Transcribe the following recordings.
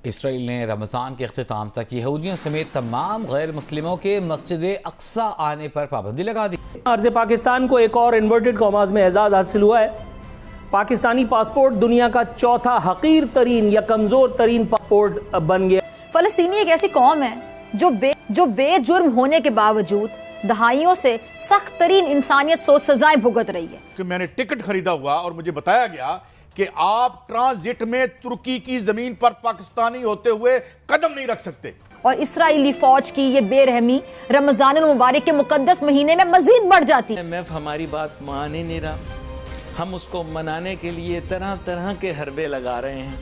Israel ने रमज़ान के अख्तिताम तक यहूदियों समेत तमाम गैर मुस्लिमों के मस्जिद अक्सा आने पर पाबंदी लगा दी। अर्ज़ पाकिस्तान को एक और इन्वर्टेड कॉमास में एजाज़ हासिल हुआ है। पाकिस्तानी पासपोर्ट दुनिया का चौथा हकीर तरीन या कमज़ोर तरीन पासपोर्ट बन गया। फ़लस्तीनी एक ऐसी कौम है जो बेजुर्म होने के बावजूद दहाइयों से सख्त तरीन इंसानियत सोच सजाएं भुगत रही है। कि मैंने टिकट खरीदा हुआ और मुझे बताया गया कि आप ट्रांजिट में तुर्की की जमीन पर पाकिस्तानी होते हुए कदम नहीं रख सकते। और इसराइली फौज की ये बेरहमी रमजान मुबारक के मुकद्दस महीने में मजीद बढ़ जाती है। मैफ हमारी बात मान ही नहीं रहा। हम उसको मनाने के लिए तरह तरह के हरबे लगा रहे हैं,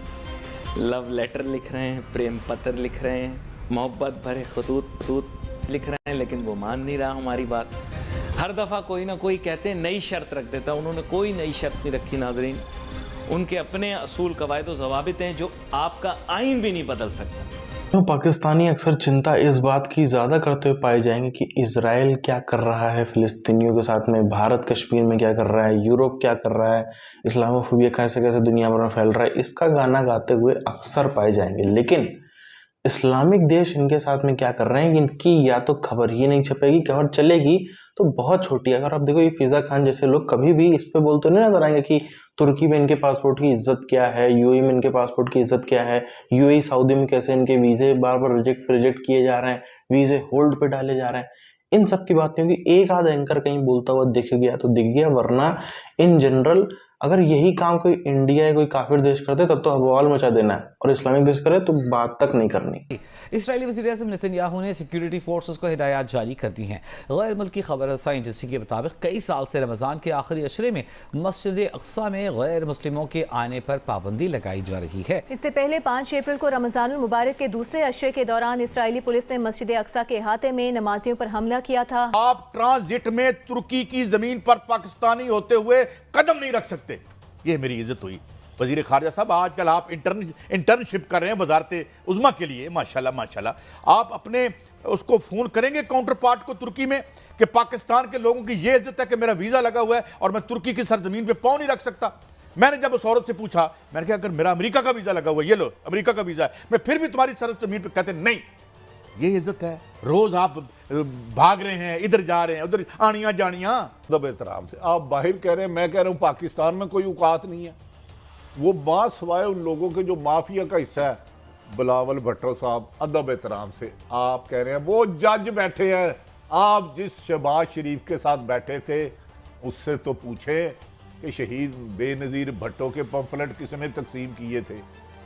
लव लेटर लिख रहे हैं, प्रेम पत्र लिख रहे हैं, मोहब्बत भरे खतूत लिख रहे हैं, लेकिन वो मान नहीं रहा हमारी बात। हर दफ़ा कोई ना कोई कहते हैं नई शर्त रख देता। उन्होंने कोई नई शर्त नहीं रखी नाजरीन। उनके अपने असूल कवायद और ज़वाबित हैं जो आपका आइन भी नहीं बदल सकता। तो पाकिस्तानी अक्सर चिंता इस बात की ज़्यादा करते हुए पाए जाएंगे कि इजराइल क्या कर रहा है फ़िलिस्तीनियों के साथ में, भारत कश्मीर में क्या कर रहा है, यूरोप क्या कर रहा है, इस्लामोफोबिया कैसे कैसे दुनिया भर में फैल रहा है, इसका गाना गाते हुए अक्सर पाए जाएंगे। लेकिन इस्लामिक देश इनके साथ में क्या कर रहे हैं, इनकी या तो खबर ही नहीं छपेगी, खबर चलेगी तो बहुत छोटी। अगर आप देखो ये फिजा खान जैसे लोग कभी भी इस पे बोलते नहीं नजर आएंगे कि तुर्की में इनके पासपोर्ट की इज्जत क्या है, यूएई में इनके पासपोर्ट की इज्जत क्या है, यूएई सऊदी में कैसे इनके वीजे बार बार रिजेक्ट किए जा रहे हैं, वीजे होल्ड पे डाले जा रहे हैं। इन सब की बातें की एक आध एंकर कहीं बोलता हुआ दिख गया तो दिख गया, वरना इन जनरल अगर यही काम कोई इंडिया या कोई काफिर देश करते तब तो बवाल मचा देना है, और इस्लामिक देश करे तो बात तक नहीं करनी। इसराइली वज़ीर-ए-आज़म नेतन्याहू ने सिक्योरिटी फोर्सेस को हिदायत जारी कर दी हैं। गैर मुल्की खबर रसाई एजेंसी के मुताबिक कई साल से रमज़ान के आखिरी अशरे में मस्जिद अक्सा में गैर मुस्लिमों के आने पर पाबंदी लगाई जा रही है। इससे पहले 5 अप्रैल को रमज़ानुल मुबारक के दूसरे अशरे के दौरान इसराइली पुलिस ने मस्जिद अक्सा के अहाते में नमाजियों पर हमला किया था। आप ट्रांजिट में तुर्की की जमीन पर पाकिस्तानी होते हुए कदम नहीं रख सकते। ये मेरी इज्जत हुई। वजीर खारजा साहब, आजकल आप इंटर्नशिप कर रहे हैं वजारत उज़्मा के लिए, माशाल्लाह माशाल्लाह। आप अपने उसको फ़ोन करेंगे काउंटर पार्ट को तुर्की में कि पाकिस्तान के लोगों की ये इज्जत है कि मेरा वीज़ा लगा हुआ है और मैं तुर्की की सरजमीन पे पाँव नहीं रख सकता। मैंने जब उस औरत से पूछा, मैंने कहा अगर मेरा अमेरिका का वीज़ा लगा हुआ है, ये लो अमेरिका का वीज़ा है, मैं फिर भी तुम्हारी सरजमीन पर, कहते नहीं ये इज्जत है। रोज आप भाग रहे हैं, इधर जा रहे हैं, उधर आनियां जानियां। दब एहतराम से आप बाहर कह रहे हैं, मैं कह रहा हूं पाकिस्तान में कोई औकात नहीं है। वो बात सवाए उन लोगों के जो माफिया का हिस्सा है, बिलावल भट्टो साहब, अदब एहतराम से आप कह रहे हैं वो जज बैठे हैं। आप जिस शहबाज शरीफ के साथ बैठे थे उससे तो पूछे कि शहीद बेनजीर भट्टो के पंफलेट किसने तकसीम किए थे।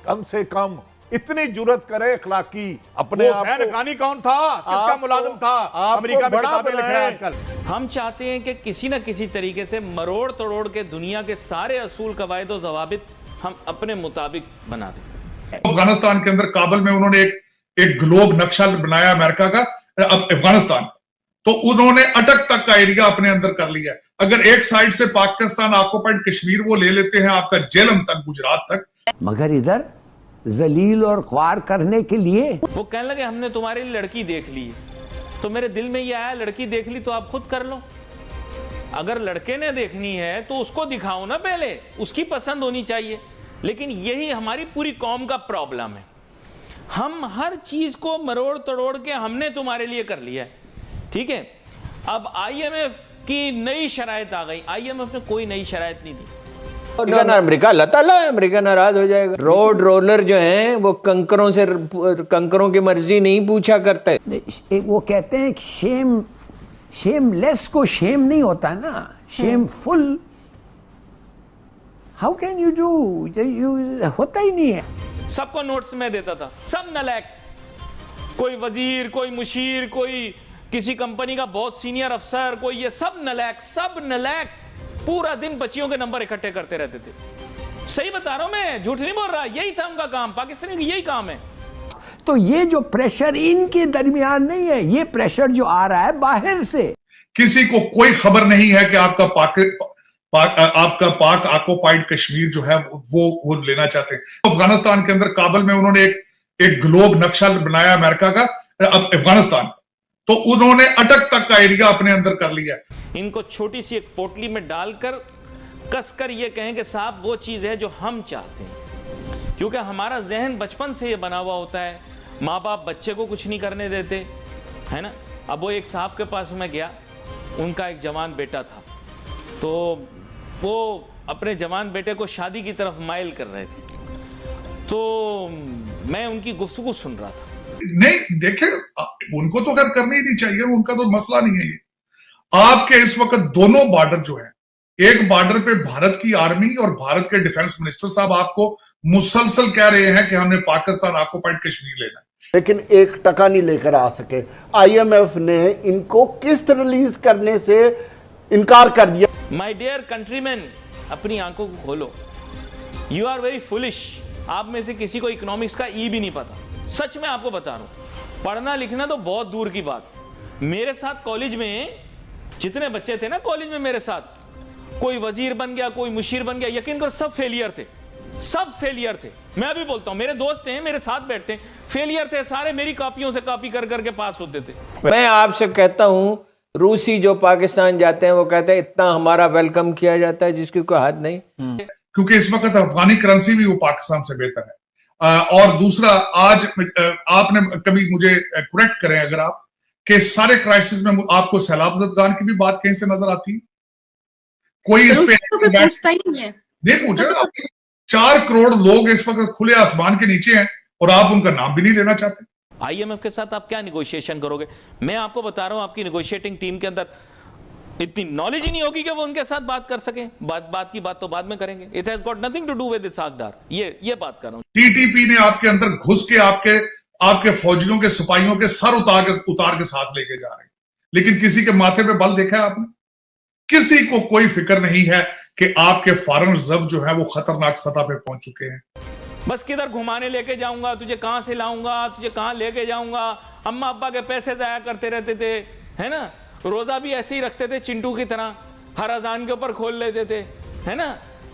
कम से कम इतनी जुर्रत करे अखलाकी अपने आप को। कौन था, किसका मुलाजिम था, अमेरिका में किताबें लिख रहे हैं आजकल। हम चाहते हैं कि किसी न किसी तरीके से मरोड़ तोड़ के दुनिया के सारे असूल कवायद और ज़वाबित हम अपने मुताबिक बना दें। अफगानिस्तान के अंदर काबुल में उन्होंने एक ग्लोब नक्शा बनाया अमेरिका का अफगानिस्तान, तो उन्होंने अटक तक का एरिया अपने अंदर कर लिया। अगर एक साइड से पाकिस्तान ऑक्युपाइड कश्मीर वो ले लेते हैं आपका जेलम तक, गुजरात तक, मगर इधर जलील और ख्वार करने के लिए वो कहने लगे हमने तुम्हारे लिए लड़की देख ली। तो मेरे दिल में ये आया, लड़की देख ली तो आप खुद कर लो। अगर लड़के ने देखनी है तो उसको दिखाओ ना, पहले उसकी पसंद होनी चाहिए। लेकिन यही हमारी पूरी कौम का प्रॉब्लम है। हम हर चीज को मरोड़ तोड़ के हमने तुम्हारे लिए कर लिया है, ठीक है। अब IMF की नई शराइत आ गई। IMF ने कोई नई शराइत नहीं दी। अमेरिका अल्लाह ताला है, अमेरिका नाराज हो जाएगा। रोड रोलर जो हैं वो कंकरों की मर्जी नहीं पूछा करते। वो कहते हैं शेमलेस को शेम नहीं होता ना, shameful how can you do, होता ही नहीं है। सबको नोट्स में देता था, सब नलायक, कोई वजीर, कोई मुशीर, कोई किसी कंपनी का बहुत सीनियर अफसर, कोई ये सब नलायक पूरा दिन बच्चियों के नंबर इकट्ठे करते रहते थे। सही बता रहा हूं मैं, झूठ नहीं बोल रहा। यही था उनका काम, पाकिस्तान का यही काम है। तो ये जो प्रेशर इनके दरमियान नहीं है, ये प्रेशर जो आ रहा है बाहर से। किसी को कोई खबर नहीं है कि आपका पाक ऑक्युपाइड कश्मीर जो है वो लेना चाहते हैं। अफगानिस्तान के अंदर काबुल में उन्होंने एक ग्लोब नक्शा बनाया अमेरिका का अफगानिस्तान, तो उन्होंने अटक तक का एरिया अपने अंदर कर लिया। इनको छोटी सी एक पोटली में डालकर कसकर ये कहें कि साहब वो चीज है जो हम चाहते हैं, क्योंकि हमारा जहन बचपन से ये बना हुआ होता है, माँ बाप बच्चे को कुछ नहीं करने देते, है ना। अब वो एक साहब के पास मैं गया, उनका एक जवान बेटा था, तो वो अपने जवान बेटे को शादी की तरफ माइल कर रहे थे, तो मैं उनकी गुफ्तगू सुन रहा था। नहीं देखे, उनको तो खैर करनी ही नहीं चाहिए, उनका तो मसला नहीं है ये। आपके इस वक्त दोनों बॉर्डर जो है, एक बॉर्डर पे भारत की आर्मी और भारत के डिफेंस मिनिस्टर साहब आपको मुसलसल कह रहे हैं कि हमने पाकिस्तान ऑक्युपाइड कश्मीर लेना है, लेकिन एक टका नहीं लेकर आ सके। IMF ने इनको किस्त रिलीज करने से इनकार कर दिया। माय डियर कंट्रीमैन, अपनी आंखों को खोलो। You are very foolish. आप में से किसी को इकोनॉमिक्स का ई भी नहीं पता, सच में आपको बता रहा हूं। पढ़ना लिखना तो बहुत दूर की बात। मेरे साथ कॉलेज में जितने बच्चे थे ना कॉलेज में मेरे साथ, कोई वजीर बन गया, कोई मुशीर बन गया, यकीन करो सब फेलियर थे, सब फेलियर थे। मैं अभी बोलता हूं, मेरे दोस्त हैं, मेरे साथ बैठते हैं, फेलियर थे सारे, मेरी कॉपियों से कॉपी कर करके पास होते थे। मैं आपसे कहता हूं, रूसी जो पाकिस्तान जाते हैं वो कहते हैं इतना हमारा वेलकम किया जाता है जिसकी कोई हद नहीं, क्योंकि इस वक्त अफगानी करेंसी भी वो पाकिस्तान से बेहतर है। और दूसरा, आज आपने कभी मुझे करेक्ट करें अगर आप, कि सारे क्राइसिस में आपको सैलाब ज़दगान की भी बात कहीं से नजर आती है? कोई इस पे नहीं पूछा। 4 करोड़ लोग इस वक्त खुले आसमान के नीचे हैं और आप उनका नाम भी नहीं लेना चाहते। IMF के साथ आप क्या निगोशिएशन करोगे? मैं आपको बता रहा हूं, आपकी निगोशिएटिंग टीम के अंदर इतनी नॉलेज ही नहीं होगी कि वो उनके साथ बात कर सके। बात की बात तो बाद में करेंगे। It has got nothing to do with this सागदार। ये बात कर रहा हूं। TTP ने आपके अंदर घुस के आपके फौजियों के सिपाहियों के सर उतार के साथ लेके जा रहे हैं, लेकिन किसी के माथे पे बल देखा है आपने? किसी को कोई फिक्र नहीं है कि आपके फॉरेन रिजर्व जो है वो खतरनाक सतह पे पहुंच चुके हैं। बस किधर घुमाने लेके जाऊंगा, तुझे कहां से लाऊंगा, तुझे कहां लेके जाऊंगा। अम्मा अब्बा के पैसे जाया करते रहते थे, है ना। रोजा भी ऐसे ही रखते थे चिंटू की तरह, हर अजान के ऊपर खोल लेते थे, है ना।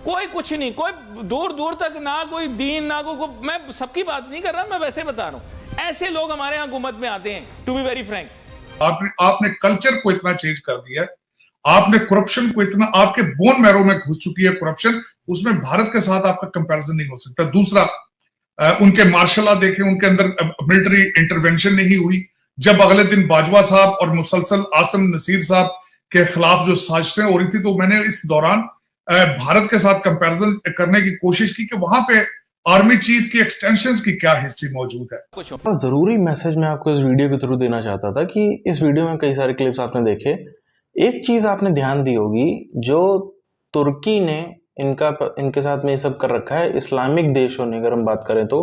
कोई कुछ नहीं, कोई दूर दूर तक ना कोई दीन ना कोई। मैं सबकी बात नहीं कर रहा, मैं वैसे बता रहा हूं। ऐसे लोग हमारे यहाँ हुकूमत में आते हैं, टू बी वेरी फ्रैंक। आपने कल्चर को इतना चेंज कर दिया है, आपने करप्शन को इतना, आपके बोन मैरो में घुस चुकी है करप्शन, उसमें भारत के साथ आपका कंपैरिजन नहीं हो सकता। दूसरा, उनके मार्शल लॉ देखें, उनके अंदर मिलिट्री इंटरवेंशन नहीं हुई। जब अगले दिन बाजवा साहब और मुसलसल आसम नसीर साहब के खिलाफ जो साजिशें हो रही थी, तो मैंने इस दौरान भारत के साथ कंपैरिजन करने की कोशिश की कि वहां पे आर्मी चीफ की एक्सटेंशंस की क्या हिस्ट्री मौजूद है। जरूरी मैसेज मैं आपको इस वीडियो के थ्रू देना चाहता था कि इस वीडियो में कई सारे क्लिप्स आपने देखे। एक चीज आपने ध्यान दी होगी, जो तुर्की ने इनके साथ में ये सब कर रखा है, इस्लामिक देशों ने, अगर हम बात करें तो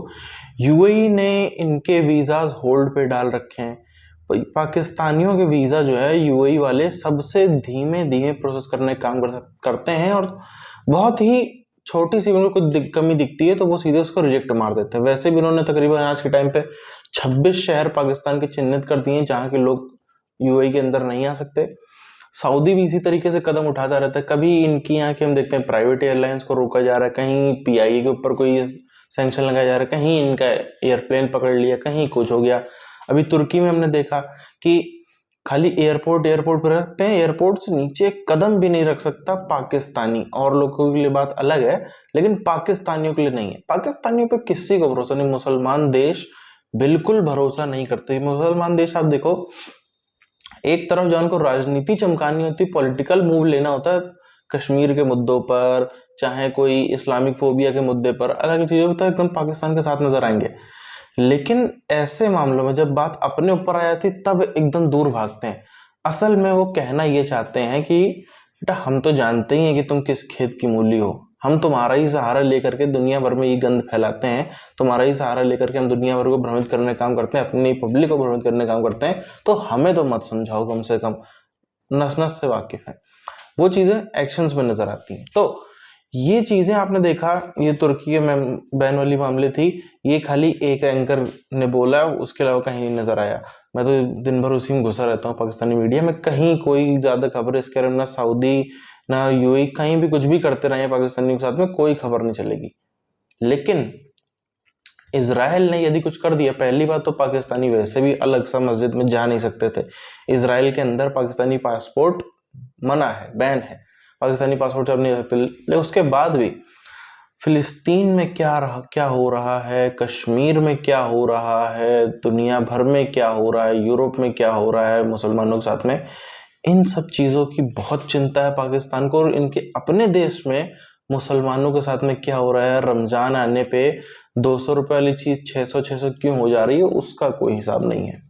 UAE ने इनके वीज़ाज होल्ड पे डाल रखे हैं। पाकिस्तानियों के वीज़ा जो है UAE वाले सबसे धीमे प्रोसेस करने का काम करते हैं, और बहुत ही छोटी सी उनको कुछ कमी दिखती है तो वो सीधे उसको रिजेक्ट मार देते हैं। वैसे भी उन्होंने तकरीबन आज के टाइम पे 26 शहर पाकिस्तान के चिन्हित कर दिए हैं जहाँ के लोग UAE के अंदर नहीं आ सकते। सऊदी भी इसी तरीके से कदम उठाता रहता है। कभी इनकी यहाँ के हम देखते हैं प्राइवेट एयरलाइंस को रोका जा रहा है, कहीं PIA के ऊपर कोई सैंक्शन लगाया जा रहा है, कहीं इनका एयरप्लेन पकड़ लिया, कहीं कुछ हो गया। अभी तुर्की में हमने देखा कि खाली एयरपोर्ट पर रखते हैं, एयरपोर्ट से नीचे कदम भी नहीं रख सकता पाकिस्तानी। और लोगों के लिए बात अलग है, लेकिन पाकिस्तानियों के लिए नहीं है। पाकिस्तानियों पे किसी को भरोसा नहीं, मुसलमान देश बिल्कुल भरोसा नहीं करते। मुसलमान देश आप देखो, एक तरफ जो उनको राजनीति चमकानी होती, पॉलिटिकल मूव लेना होता है कश्मीर के मुद्दों पर, चाहे कोई इस्लामिक फोबिया के मुद्दे पर, अलग चीजें होता है, एकदम पाकिस्तान के साथ नजर आएंगे। लेकिन ऐसे मामलों में जब बात अपने ऊपर आ जाती तब एकदम दूर भागते हैं। असल में वो कहना ये चाहते हैं कि बेटा हम तो जानते ही हैं कि तुम किस खेत की मूली हो, हम तुम्हारा ही सहारा लेकर के दुनिया भर में ये गंद फैलाते हैं, तुम्हारा ही सहारा लेकर के हम दुनिया भर को भ्रमित करने का काम करते हैं, अपनी पब्लिक को भ्रमित करने का काम करते हैं, तो हमें तो मत समझाओ, कम से कम नस नस से वाकिफ है। वो चीजें एक्शंस में नजर आती हैं। तो ये चीजें आपने देखा, ये तुर्की के बैन वाली मामले थी, ये खाली एक एंकर ने बोला, उसके अलावा कहीं नहीं नजर आया। मैं तो दिन भर उसी में घुसा रहता हूँ पाकिस्तानी मीडिया में, कहीं कोई ज्यादा खबर इसके बारे में, ना सऊदी ना UAE कहीं भी कुछ भी करते रहे पाकिस्तानियों के साथ में कोई खबर नहीं चलेगी। लेकिन इजराइल ने यदि कुछ कर दिया, पहली बात तो पाकिस्तानी वैसे भी अलग सा मस्जिद में जा नहीं सकते थे। इजराइल के अंदर पाकिस्तानी पासपोर्ट मना है, बैन है, पाकिस्तानी पासपोर्ट से अब नहीं सकते। लेकिन उसके बाद भी फिलिस्तीन में क्या हो रहा है, कश्मीर में क्या हो रहा है, दुनिया भर में क्या हो रहा है, यूरोप में क्या हो रहा है मुसलमानों के साथ में, इन सब चीज़ों की बहुत चिंता है पाकिस्तान को। और इनके अपने देश में मुसलमानों के साथ में क्या हो रहा है, रमजान आने पे 200 रुपये वाली चीज़ 600 क्यों हो जा रही है, उसका कोई हिसाब नहीं है।